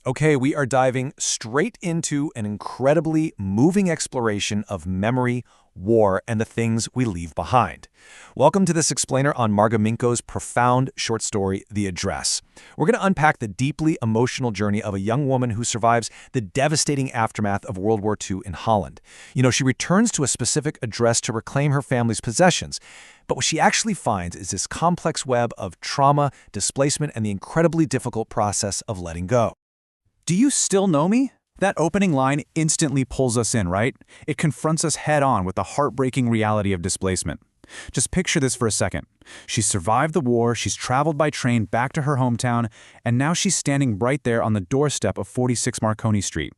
Okay, we are diving straight into an incredibly moving exploration of memory, war, and the things we leave behind. Welcome to this explainer on Marga Minco's profound short story, The Address. We're going to unpack the deeply emotional journey of a young woman who survives the devastating aftermath of World War II in Holland. She returns to a specific address to reclaim her family's possessions. But what she actually finds is this complex web of trauma, displacement, and the incredibly difficult process of letting go. Do you still know me? That opening line instantly pulls us in, right? It confronts us head-on with the heartbreaking reality of displacement. Just picture this for a second. She's survived the war, she's traveled by train back to her hometown, and now she's standing right there on the doorstep of 46 Marconi Street.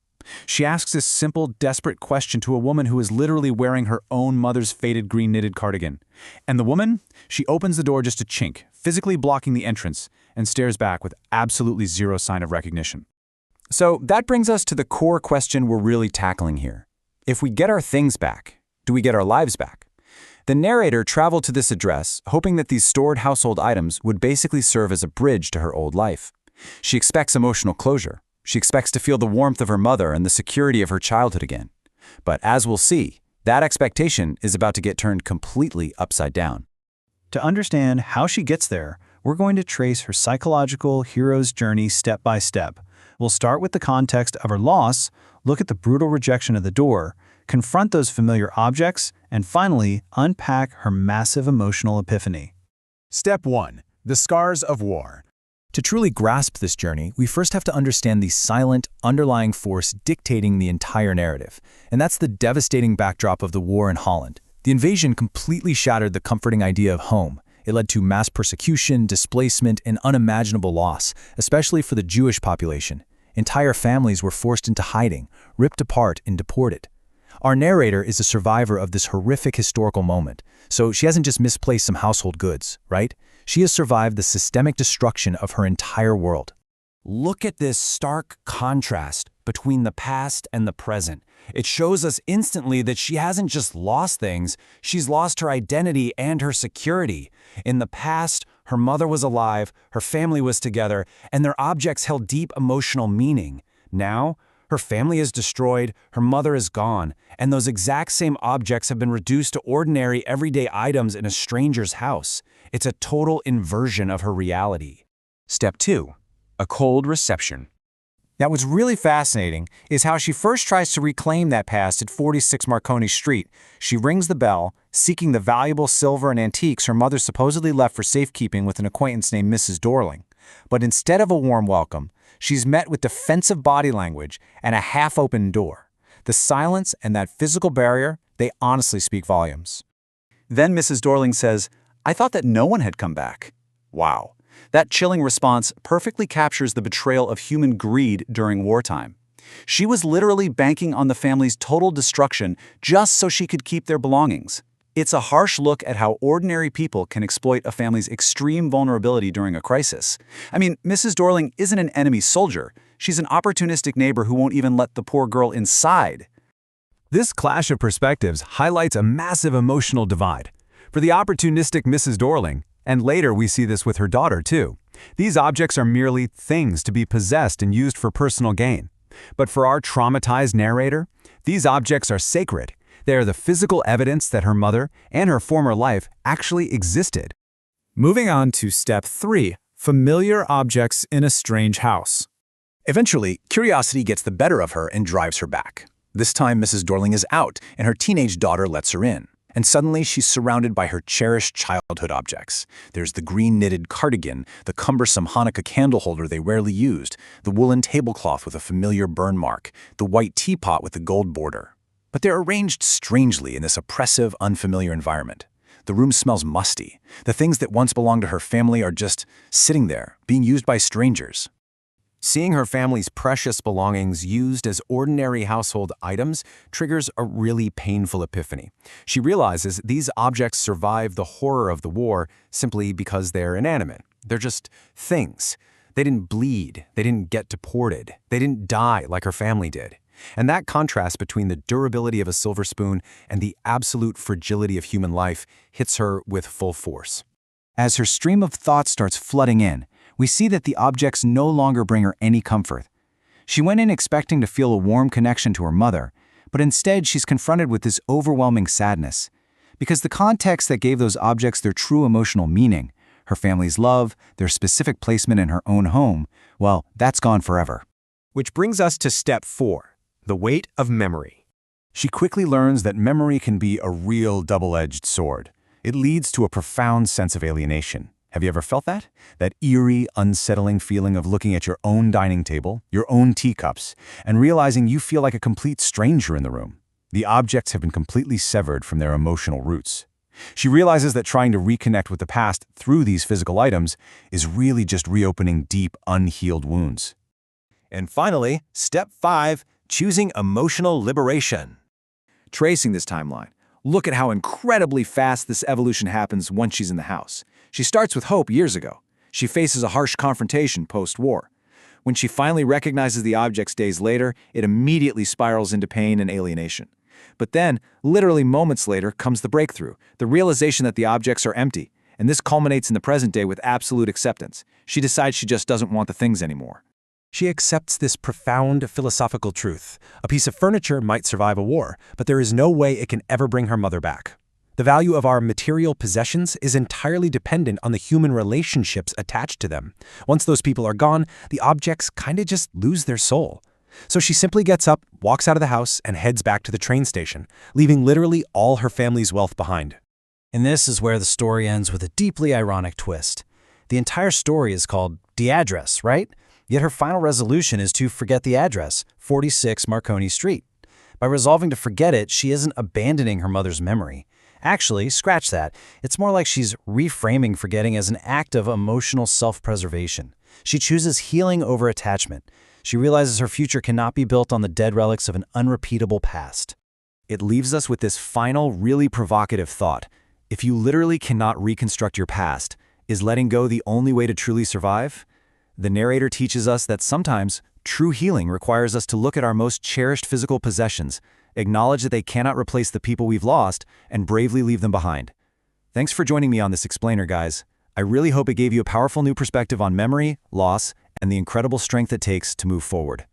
She asks this simple, desperate question to a woman who is literally wearing her own mother's faded green knitted cardigan. And the woman? She opens the door just a chink, physically blocking the entrance, and stares back with absolutely zero sign of recognition. So that brings us to the core question we're really tackling here. If we get our things back, do we get our lives back? The narrator traveled to this address, hoping that these stored household items would basically serve as a bridge to her old life. She expects emotional closure. She expects to feel the warmth of her mother and the security of her childhood again. But as we'll see, that expectation is about to get turned completely upside down. To understand how she gets there, we're going to trace her psychological hero's journey step by step. We'll start with the context of her loss, look at the brutal rejection of the door, confront those familiar objects, and finally, unpack her massive emotional epiphany. Step 1. The Scars of War. To truly grasp this journey, we first have to understand the silent, underlying force dictating the entire narrative, and that's the devastating backdrop of the war in Holland. The invasion completely shattered the comforting idea of home. It led to mass persecution, displacement, and unimaginable loss, especially for the Jewish population. Entire families were forced into hiding, ripped apart, and deported. Our narrator is a survivor of this horrific historical moment, so she hasn't just misplaced some household goods, right? She has survived the systemic destruction of her entire world. Look at this stark contrast between the past and the present. It shows us instantly that she hasn't just lost things, she's lost her identity and her security. In the past, her mother was alive, her family was together, and their objects held deep emotional meaning. Now, her family is destroyed, her mother is gone, and those exact same objects have been reduced to ordinary, everyday items in a stranger's house. It's a total inversion of her reality. Step 2. A cold reception. Now, what's really fascinating is how she first tries to reclaim that past at 46 Marconi Street. She rings the bell, seeking the valuable silver and antiques her mother supposedly left for safekeeping with an acquaintance named Mrs. Dorling. But instead of a warm welcome, she's met with defensive body language and a half-open door. The silence and that physical barrier, they honestly speak volumes. Then Mrs. Dorling says, "I thought that no one had come back." Wow. That chilling response perfectly captures the betrayal of human greed during wartime. She was literally banking on the family's total destruction just so she could keep their belongings. It's a harsh look at how ordinary people can exploit a family's extreme vulnerability during a crisis. I mean, Mrs. Dorling isn't an enemy soldier. She's an opportunistic neighbor who won't even let the poor girl inside. This clash of perspectives highlights a massive emotional divide. For the opportunistic Mrs. Dorling, and later we see this with her daughter too, these objects are merely things to be possessed and used for personal gain. But for our traumatized narrator, these objects are sacred. They are the physical evidence that her mother and her former life actually existed. Moving on to step 3, familiar objects in a strange house. Eventually, curiosity gets the better of her and drives her back. This time, Mrs. Dorling is out, and her teenage daughter lets her in. And suddenly, she's surrounded by her cherished childhood objects. There's the green knitted cardigan, the cumbersome Hanukkah candle holder they rarely used, the woolen tablecloth with a familiar burn mark, the white teapot with the gold border. But they're arranged strangely in this oppressive, unfamiliar environment. The room smells musty. The things that once belonged to her family are just sitting there, being used by strangers. Seeing her family's precious belongings used as ordinary household items triggers a really painful epiphany. She realizes these objects survive the horror of the war simply because they're inanimate. They're just things. They didn't bleed. They didn't get deported. They didn't die like her family did. And that contrast between the durability of a silver spoon and the absolute fragility of human life hits her with full force. As her stream of thought starts flooding in, we see that the objects no longer bring her any comfort. She went in expecting to feel a warm connection to her mother, but instead she's confronted with this overwhelming sadness. Because the context that gave those objects their true emotional meaning, her family's love, their specific placement in her own home, well, that's gone forever. Which brings us to step 4, the weight of memory. She quickly learns that memory can be a real double-edged sword. It leads to a profound sense of alienation. Have you ever felt that? That eerie, unsettling feeling of looking at your own dining table, your own teacups, and realizing you feel like a complete stranger in the room. The objects have been completely severed from their emotional roots. She realizes that trying to reconnect with the past through these physical items is really just reopening deep, unhealed wounds. And finally, step 5, choosing emotional liberation. Tracing this timeline, look at how incredibly fast this evolution happens once she's in the house. She starts with hope years ago. She faces a harsh confrontation post-war. When she finally recognizes the objects days later, it immediately spirals into pain and alienation. But then, literally moments later, comes the breakthrough, the realization that the objects are empty, and this culminates in the present day with absolute acceptance. She decides she just doesn't want the things anymore. She accepts this profound philosophical truth. A piece of furniture might survive a war, but there is no way it can ever bring her mother back. The value of our material possessions is entirely dependent on the human relationships attached to them. Once those people are gone, the objects kinda just lose their soul. So she simply gets up, walks out of the house, and heads back to the train station, leaving literally all her family's wealth behind. And this is where the story ends with a deeply ironic twist. The entire story is called The Address, right? Yet her final resolution is to forget the address, 46 Marconi Street. By resolving to forget it, she isn't abandoning her mother's memory. Actually, scratch that. It's more like she's reframing forgetting as an act of emotional self-preservation. She chooses healing over attachment. She realizes her future cannot be built on the dead relics of an unrepeatable past. It leaves us with this final, really provocative thought. If you literally cannot reconstruct your past, is letting go the only way to truly survive? The narrator teaches us that sometimes true healing requires us to look at our most cherished physical possessions, acknowledge that they cannot replace the people we've lost, and bravely leave them behind. Thanks for joining me on this explainer, guys. I really hope it gave you a powerful new perspective on memory, loss, and the incredible strength it takes to move forward.